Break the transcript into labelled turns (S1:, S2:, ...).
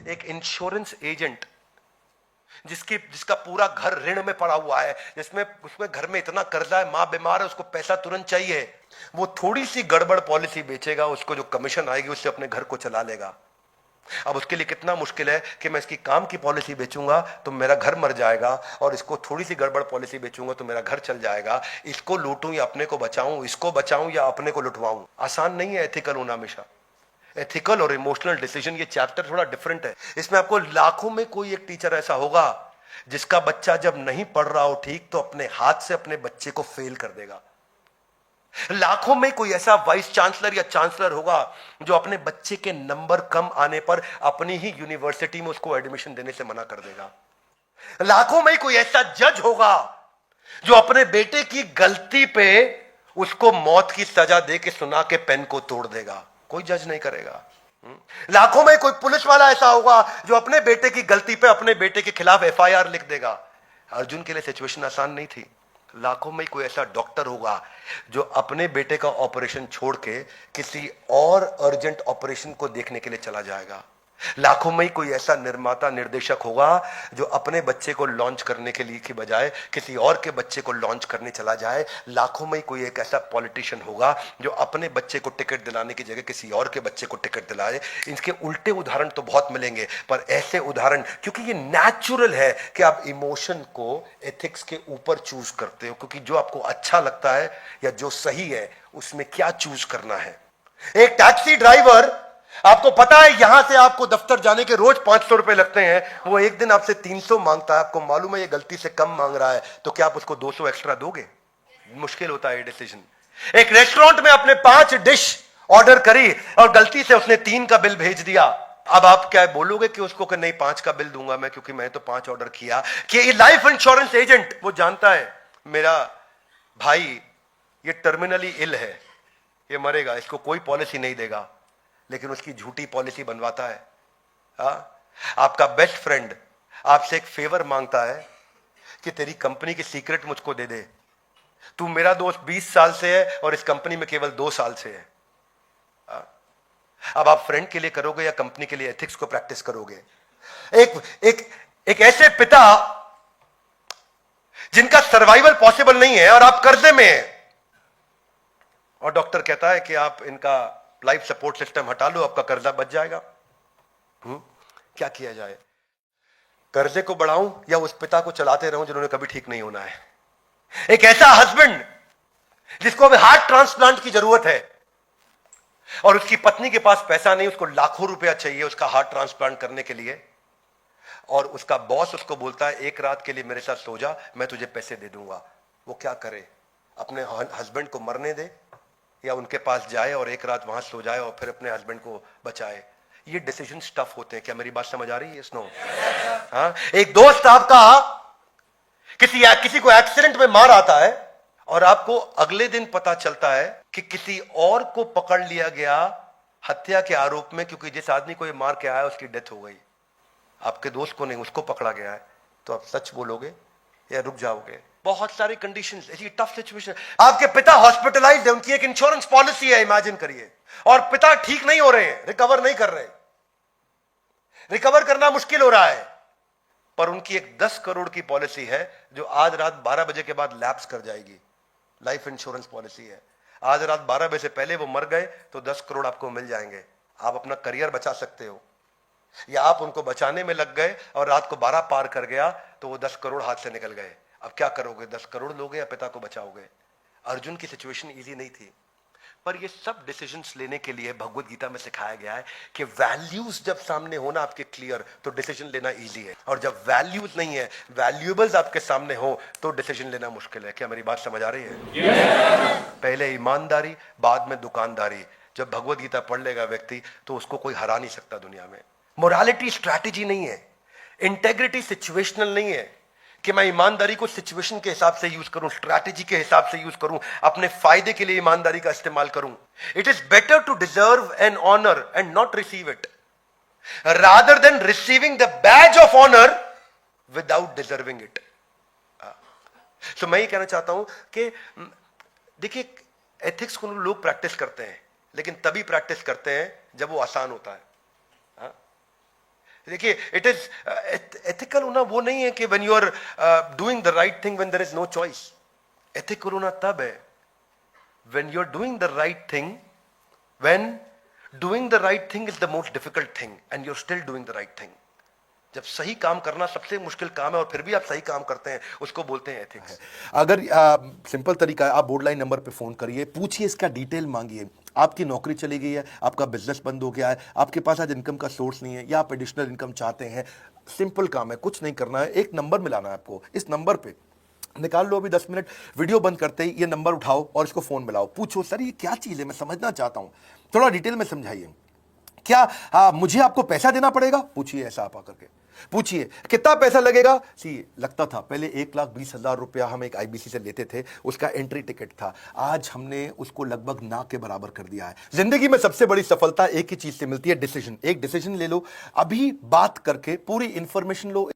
S1: एक insurance agent जिसका पूरा घर ऋण में पड़ा हुआ है, जिसमें उसमें घर में इतना कर्जा है, मां बीमार है, उसको पैसा तुरंत चाहिए, वो थोड़ी सी गड़बड़ पॉलिसी बेचेगा, उसको जो कमीशन आएगी उससे अपने घर को चला लेगा। अब उसके लिए कितना मुश्किल है कि मैं इसकी काम की पॉलिसी बेचूंगा तो मेरा घर मर जाएगा, और इसको थोड़ी सी गड़बड़ पॉलिसी बेचूंगा तो मेरा घर चल जाएगा। इसको लूटूं या अपने को बचाऊं, इसको बचाऊं या अपने को लुटवाऊं। आसान नहीं है एथिकल होना हमेशा। एथिकल और इमोशनल डिसीजन, ये चैप्टर थोड़ा डिफरेंट है। इसमें आपको लाखों में कोई एक टीचर ऐसा होगा जिसका बच्चा जब नहीं पढ़ रहा हो ठीक तो अपने हाथ से अपने बच्चे को फेल कर देगा। लाखों में कोई ऐसा वाइस चांसलर या चांसलर होगा जो अपने बच्चे के नंबर कम आने पर अपनी ही यूनिवर्सिटी में उसको एडमिशन देने से मना कर देगा। लाखों में कोई ऐसा जज होगा जो अपने बेटे की गलती पे उसको मौत की सजा दे के सुना के पेन को तोड़ देगा, कोई जज नहीं करेगा। लाखों में कोई पुलिस वाला ऐसा होगा जो अपने बेटे की गलती पे अपने बेटे के खिलाफ एफआईआर लिख देगा। अर्जुन के लिए सिचुएशन आसान नहीं थी। लाखों में कोई ऐसा डॉक्टर होगा जो अपने बेटे का ऑपरेशन छोड़ के किसी और अर्जेंट ऑपरेशन को देखने के लिए चला जाएगा। लाखों में कोई ऐसा निर्माता निर्देशक होगा जो अपने बच्चे को लॉन्च करने के लिए की बजाय किसी और के बच्चे को लॉन्च करने चला जाए। लाखों में कोई एक ऐसा पॉलिटिशियन होगा जो अपने बच्चे को टिकट दिलाने की जगह किसी और के बच्चे को टिकट दिलाए। इनके उल्टे उदाहरण तो बहुत मिलेंगे, पर ऐसे उदाहरण, क्योंकि ये नेचुरल है कि आप इमोशन को एथिक्स के ऊपर चूज करते हो, क्योंकि जो आपको अच्छा लगता है या जो सही है उसमें क्या चूज करना है। एक टैक्सी ड्राइवर, आपको पता है यहां से आपको दफ्तर जाने के रोज 500 रुपए लगते हैं, वो एक दिन आपसे 300 मांगता है, आपको मालूम है ये गलती से कम मांग रहा है, तो क्या आप उसको 200 एक्स्ट्रा दोगे? मुश्किल होता है ये डिसीजन। एक रेस्टोरेंट में आपने 5 डिश ऑर्डर करी और गलती से उसने 3 का बिल भेज दिया। अब आप क्या बोलोगे कि उसको कि नहीं 5 का बिल दूंगा मैं क्योंकि मैं तो 5 ऑर्डर किया? कि लाइफ इंश्योरेंस एजेंट वो जानता है मेरा भाई ये टर्मिनली इल है, ये मरेगा, इसको कोई पॉलिसी नहीं देगा, लेकिन उसकी झूठी पॉलिसी बनवाता है। आपका बेस्ट फ्रेंड आपसे एक फेवर मांगता है कि तेरी कंपनी की सीक्रेट मुझको दे दे, तू मेरा दोस्त 20 साल से है और इस कंपनी में केवल 2 साल से है। अब आप फ्रेंड के लिए करोगे या कंपनी के लिए एथिक्स को प्रैक्टिस करोगे? एक एक एक ऐसे पिता जिनका सर्वाइवल पॉसिबल नहीं है और आप कर्जे में हैं, और डॉक्टर कहता है कि आप इनका लाइफ सपोर्ट सिस्टम हटा लो, आपका कर्जा बच जाएगा। क्या किया जाए? कर्जे को बढ़ाऊं या उस पिता को चलाते रहूं जिन्होंने कभी ठीक नहीं होना है? एक ऐसा हस्बैंड जिसको अभी हार्ट ट्रांसप्लांट की जरूरत है और उसकी पत्नी के पास पैसा नहीं, उसको लाखों रुपया चाहिए उसका हार्ट ट्रांसप्लांट करने के लिए, और उसका बॉस उसको बोलता है एक रात के लिए मेरे साथ सो जा, मैं तुझे पैसे दे दूंगा। वो क्या करे? अपने हस्बैंड को मरने दे या उनके पास जाए और एक रात वहां सो जाए और फिर अपने हस्बैंड को बचाए? ये डिसीजन टफ होते हैं। क्या मेरी बात समझ आ रही है? स्नो, हाँ, एक दोस्त आपका किसी को एक्सीडेंट में मार आता है और आपको अगले दिन पता चलता है कि किसी और को पकड़ लिया गया हत्या के आरोप में, क्योंकि जिस आदमी को ये मार के आया उसकी डेथ हो गई। आपके दोस्त को नहीं, उसको पकड़ा गया है, तो आप सच बोलोगे या रुक जाओगे? बहुत सारी कंडीशंस, ऐसी टफ सिचुएशन। आपके पिता हॉस्पिटलाइज्ड है, उनकी एक इंश्योरेंस पॉलिसी है, इमेजिन करिए, और पिता ठीक नहीं हो रहे हैं, रिकवर नहीं कर रहे, रिकवर करना मुश्किल हो रहा है, पर उनकी एक 10 करोड़ की पॉलिसी है जो आज रात 12 बजे के बाद लैप्स कर जाएगी। लाइफ इंश्योरेंस पॉलिसी है, आज रात 12 बजे से पहले वो मर गए तो 10 करोड़ आपको मिल जाएंगे। आप अपना करियर बचा सकते हो, या आप उनको बचाने में लग गए और रात को 12 पार कर गया तो वो 10 करोड़ हाथ से निकल गए। अब क्या करोगे? 10 करोड़ लोगे या पिता को बचाओगे? अर्जुन की सिचुएशन इजी नहीं थी, पर ये सब डिसीजंस लेने के लिए भगवत गीता में सिखाया गया है कि वैल्यूज जब सामने होना आपके क्लियर तो डिसीजन लेना इजी है, और जब वैल्यूज नहीं है, वैल्यूएबल्स आपके सामने हो तो डिसीजन लेना मुश्किल है। क्या मेरी बात समझ आ रही है? पहले ईमानदारी, बाद में दुकानदारी। जब भगवत गीता पढ़ लेगा व्यक्ति तो उसको कोई हरा नहीं सकता दुनिया में। मोरालिटी स्ट्रैटेजी नहीं है, इंटेग्रिटी सिचुएशनल नहीं है कि मैं ईमानदारी को सिचुएशन के हिसाब से यूज करूं, स्ट्रैटेजी के हिसाब से यूज करूं, अपने फायदे के लिए ईमानदारी का इस्तेमाल करूं। It is better to deserve an honour and not receive it rather than receiving the badge of honour without deserving it. तो मैं ये कहना चाहता हूं कि देखिए, एथिक्स को लोग प्रैक्टिस करते हैं, लेकिन तभी प्रैक्टिस करते हैं जब वो आसान होता है। देखिए इट इज एथिकल होना वो नहीं है कि when you are doing the right thing when there is no choice. Ethical होना तब है when you are doing the right thing, when doing the right thing is the most difficult thing and you are still doing the right thing. जब सही काम करना सबसे मुश्किल काम है और फिर भी आप सही काम करते हैं, उसको बोलते हैं एथिक्स।
S2: अगर सिंपल तरीका है, आप बोर्ड लाइन नंबर पे फोन करिए, पूछिए, इसका डिटेल मांगिए। आपकी नौकरी चली गई है, आपका बिजनेस बंद हो गया है, आपके पास आज इनकम का सोर्स नहीं है, या आप एडिशनल इनकम चाहते हैं, सिंपल काम है, कुछ नहीं करना है, एक नंबर मिलाना है आपको। इस नंबर पे निकाल लो अभी 10 मिनट, वीडियो बंद करते ही ये नंबर उठाओ और इसको फोन मिलाओ, पूछो सर ये क्या चीज़ है, मैं समझना चाहता हूँ, थोड़ा डिटेल में समझाइए। क्या मुझे आपको पैसा देना पड़ेगा? पूछिए, ऐसा आप आकर के पूछिए कितना पैसा लगेगा। सी लगता था पहले 1,20,000 रुपया हम एक आईबीसी से लेते थे, उसका एंट्री टिकट था, आज हमने उसको लगभग ना के बराबर कर दिया है। जिंदगी में सबसे बड़ी सफलता एक ही चीज से मिलती है, डिसीजन। एक डिसीजन ले लो, अभी बात करके पूरी इंफॉर्मेशन लो।